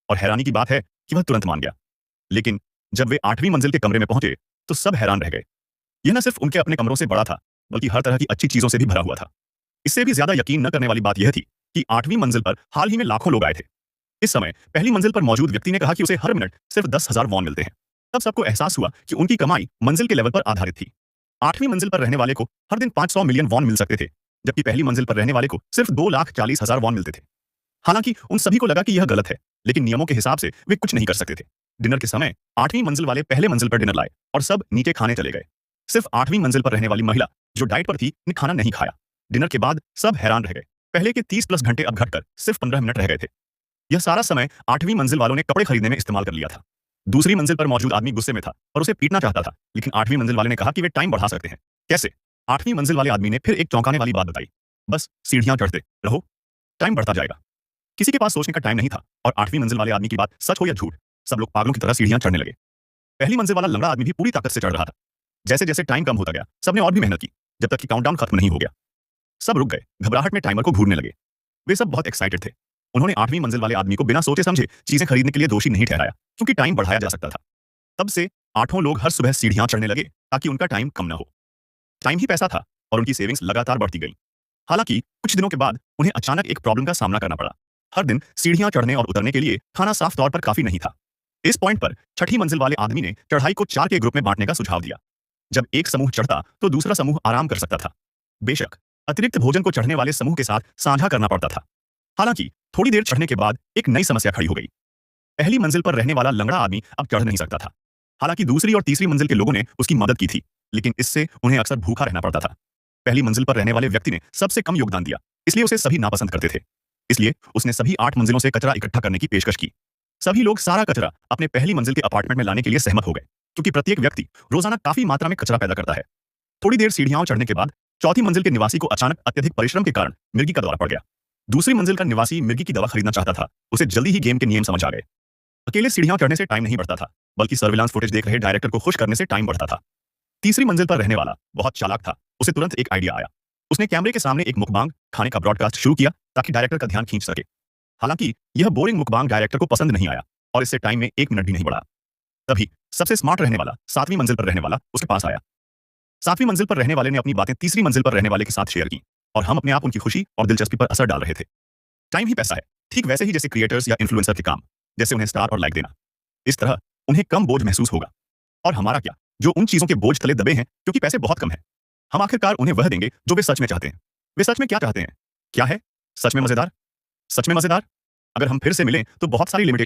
और हैरानी की बात है कि वह तुरंत मान गया। लेकिन जब वे 8वीं मंजिल के कमरे में पहुंचे तो सब हैरान रह गए। यह न सिर्फ उनके अपने कमरों से बड़ा था, बल्कि हर तरह की अच्छी चीजों से भी भरा हुआ था। इससे भी ज्यादा यकीन न करने वाली बात यह थी कि 8वीं मंजिल पर हाल ही में लाखों लोग आए थे। इस समय पहली मंजिल पर मौजूद व्यक्ति ने कहा कि उसे हर मिनट सिर्फ 10,000 वॉन मिलते हैं। तब सबको एहसास हुआ कि उनकी कमाई मंजिल के लेवल पर आधारित थी। 8वीं मंजिल पर रहने वाले को हर दिन 500 मिलियन वॉन मिल सकते थे, जबकि पहली मंजिल पर रहने वाले को सिर्फ 2,40,000 वॉन मिलते थे। हालांकि उन सभी को लगा कि यह गलत है, लेकिन नियमों के हिसाब से वे कुछ नहीं कर सकते थे। डिनर के समय 8वीं मंजिल वाले पहले मंजिल पर डिनर लाए और सब नीचे खाने चले गए। सिर्फ 8वीं मंजिल पर रहने वाली महिला जो डाइट पर थी ने खाना नहीं खाया। डिनर के बाद सब हैरान रह गए। पहले के 30 प्लस घंटे अब घटकर सिर्फ 15 मिनट रह गए थे। यह सारा समय 8वीं मंजिल वालों ने कपड़े खरीदने में इस्तेमाल कर लिया था। दूसरी मंजिल पर मौजूद आदमी गुस्से में था और उसे पीटना चाहता था, लेकिन 8वीं मंजिल वाले ने कहा कि वे टाइम बढ़ा सकते हैं। कैसे? 8वीं मंजिल वाले आदमी ने फिर एक चौंकाने वाली बात बताई। बस सीढ़ियां चढ़ते रहो, टाइम बढ़ता जाएगा। किसी के पास सोचने का टाइम नहीं था और 8वीं मंजिल वाले आदमी की बात सच हो या झूठ, सब लोग पागलों की तरह सीढ़ियां चढ़ने लगे। पहली मंजिल वाला लंगड़ा आदमी भी पूरी ताकत से चढ़ रहा था। जैसे जैसे टाइम कम होता गया, सबने और भी मेहनत की, जब तक कि काउंटडाउन खत्म नहीं हो गया। सब रुक गए, घबराहट में टाइमर को घूरने लगे। वे सब बहुत एक्साइटेड थे। उन्होंने 8वीं मंजिल वाले आदमी को बिना सोचे समझे चीजें खरीदने के लिए दोषी नहीं ठहराया, क्योंकि टाइम बढ़ाया जा सकता था। तब से 8 लोग हर सुबह सीढ़ियां चढ़ने लगे ताकि उनका टाइम कम न हो। टाइम ही पैसा था और उनकी सेविंग्स लगातार बढ़ती गई। हालांकि कुछ दिनों के बाद उन्हें अचानक एक प्रॉब्लम का सामना करना पड़ा। हर दिन सीढ़ियां चढ़ने और उतरने के लिए खाना साफ तौर पर काफी नहीं था। इस पॉइंट पर छठी मंजिल वाले आदमी ने चढ़ाई को 4 के ग्रुप में बांटने का सुझाव दिया। जब एक समूह चढ़ता तो दूसरा समूह आराम कर सकता था। बेशक अतिरिक्त भोजन को चढ़ने वाले समूह के साथ साझा करना पड़ता था। हालांकि थोड़ी देर चढ़ने के बाद एक नई समस्या खड़ी हो गई। पहली मंजिल पर रहने वाला लंगड़ा आदमी अब चढ़ नहीं सकता था। हालांकि दूसरी और तीसरी मंजिल के लोगों ने उसकी मदद की थी, लेकिन इससे उन्हें अक्सर भूखा रहना पड़ता था। पहली मंजिल पर रहने वाले व्यक्ति ने सबसे कम योगदान दिया, इसलिए उसे सभी नापसंद करते थे। इसलिए उसने सभी 8 मंजिलों से कचरा इकट्ठा करने की पेशकश की। सभी लोग सारा कचरा अपने पहली मंजिल के अपार्टमेंट में लाने के लिए सहमत हो गए, क्योंकि प्रत्येक व्यक्ति रोजाना काफी मात्रा में कचरा पैदा करता है। थोड़ी देर सीढ़ियां चढ़ने के बाद चौथी मंजिल के निवासी को अचानक अत्यधिक परिश्रम के कारण मिर्गी का दौरा पड़ गया। दूसरी मंजिल का निवासी मिर्गी की दवा खरीदना चाहता था। उसे जल्दी ही गेम के नियम समझ आ गए। अकेले सीढ़ियां चढ़ने से टाइम नहीं बढ़ता था, बल्कि सर्विलांस फुटेज देख रहे डायरेक्टर को खुश करने से टाइम बढ़ता था। तीसरी मंजिल पर रहने वाला बहुत चालाक था। उसे तुरंत एक आइडिया आया। उसने कैमरे के सामने एक मुकबांग खाने का ब्रॉडकास्ट शुरू किया ताकि डायरेक्टर का ध्यान खींच सके। हालांकि यह बोरिंग मुकबांग डायरेक्टर को पसंद नहीं आया और इससे टाइम में 1 मिनट भी नहीं बढ़ा। तभी सबसे स्मार्ट रहने वाला 7वीं मंजिल पर रहने वाला उसके पास आया। 7वीं मंजिल पर रहने वाले ने अपनी बातें तीसरी मंजिल पर रहने वाले के साथ शेयर की और हम अपने आप उनकी खुशी और दिलचस्पी पर असर डाल रहे थे। टाइम ही पैसा है, ठीक वैसे ही जैसे क्रिएटर्स या इन्फ्लुएंसर के काम, जैसे उन्हें स्टार और लाइक देना। इस तरह उन्हें कम बोझ महसूस होगा। और हमारा क्या, जो उन चीजों के बोझ तले दबे हैं क्योंकि पैसे बहुत कम हैं। हम आखिरकार उन्हें वह देंगे जो वे सच में चाहते हैं। वे सच में क्या चाहते हैं? क्या है सच में मजेदार? सच में मजेदार? अगर हम फिर से मिलें तो बहुत सारी लिमिटेड